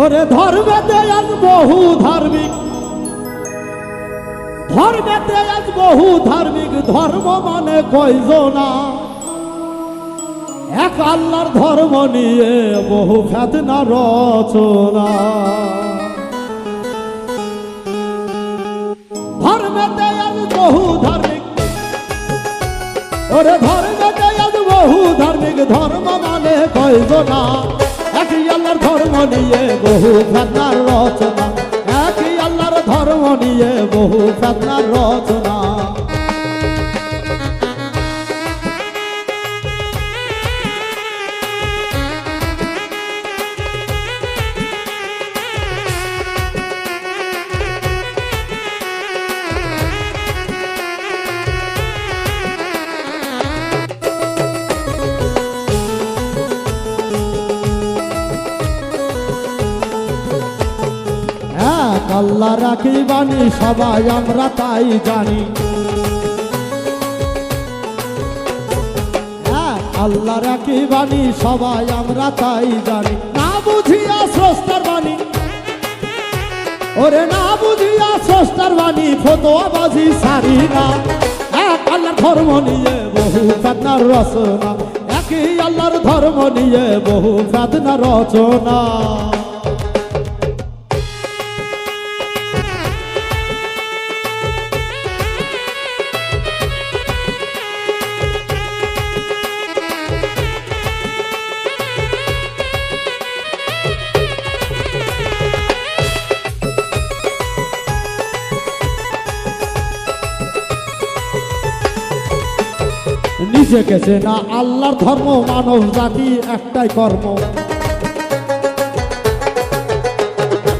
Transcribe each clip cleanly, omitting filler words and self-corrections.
ওরে ধর্মেতে আজ বহু ধার্মিক, ধর্মেতে আজ বহু ধার্মিক, ধর্ম মানে কয়জনা, এক আল্লাহর ধর্ম নিয়ে বহু ফেতনা রচনা। ধর্মেতে আজ বহু ধার্মিক, ওরে ধর্মেতে আজ বহু ধার্মিক, ধর্ম মানে কয়জনা, একই আল্লাহর ধর্ম নিয়ে বহু ফেতনার রচনা, একই আল্লাহর ধর্ম নিয়ে বহু ফেতনার রচনা। আল্লাহ রাখি বাণী সবাই আমরা তাই জানি, আল্লাহ রাখি বাণী সবাই আমরা তাই জানি, না বুঝিয়া স্রষ্টার বাণী, ওরে না বুঝিয়া স্রষ্টার বাণী ফতোয়াবাজি সারি না, এক আল্লাহর ধর্ম নিয়ে বহু ফেতনার রচনা, একই আল্লাহর ধর্ম নিয়ে বহু ফেতনার রচনা। নিজেকে চেনা আল্লাহর ধর্ম, মানব জাতি একটাই কর্ম,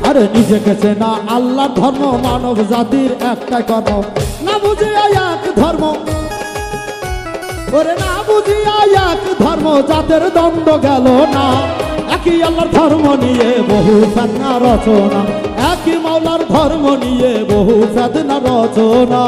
আরে নিজেকে চেনা আল্লাহর ধর্ম, মানব জাতির একটাই কর্ম, না বুঝিয়া এক ধর্ম, ওরে না বুঝিয়া এক ধর্ম, জাতের দ্বন্দ্ব গেল না, একই আল্লাহর ধর্ম নিয়ে বহু ফেতনা রচনা, একই মাওলার ধর্ম নিয়ে বহু ফেতনা রচনা।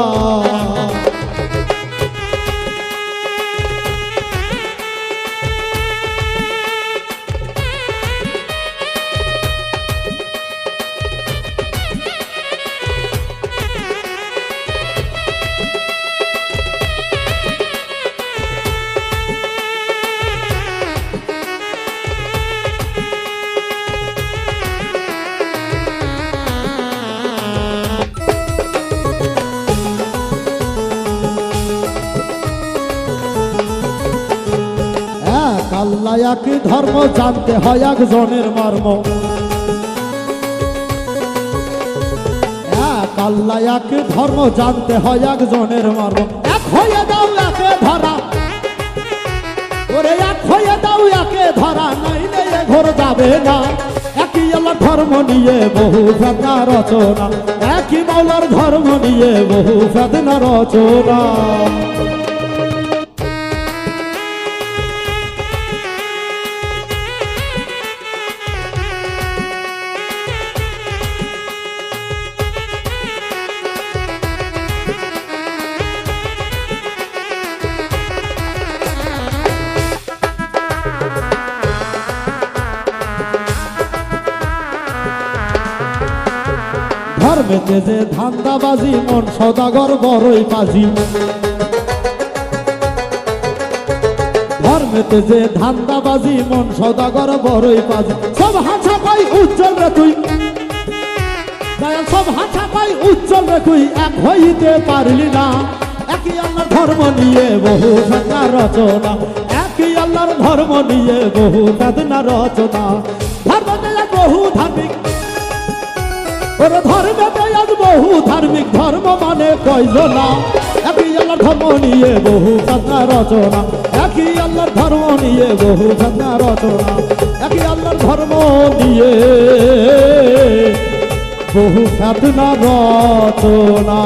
আল্লাহ একই ধর্ম, জানতে হয় একজনের মর্ম, এক আল্লাহ একই ধর্ম, জানতে হয় একজনের মর্ম, এক হয়ে দাও একে ধরা, ওরে এক হয়ে দাও একে ধরা, নাইলে এ ঘর যাবে না, একই আল্লাহর ধর্ম নিয়ে বহু ফেতনা রচনা, একই মাওলার ধর্ম নিয়ে বহু ফেতনা রচনা। ধর্মেতে যে ধান্দাবাজি, মন সদাগর বড়ই পাজি, ধর্মেতে যে ধান্দাবাজি, মন সদাগর বড়ই পাজি, সব হাঁচা পাই উজ্জ্বল রে তুই, সব হাঁচা পাই উজ্জ্বল রে তুই, এক হইতে পারলি না, একই আল্লাহর ধর্ম নিয়ে বহু ফেতনা রচনা, একই আল্লাহর ধর্ম নিয়ে বহু ফেতনা রচনা। ধর্মতে বহু ধার্মিক, ওরে ধর্মেতে আজ বহু ধার্মিক, ধর্ম মানে কয়জনা, একই আল্লাহর ধর্ম নিয়ে বহু ফেতনা রচনা, একই আল্লাহর ধর্ম নিয়ে বহু ফেতনা রচনা, একই আল্লাহর ধর্ম নিয়ে বহু ফেতনা রচনা।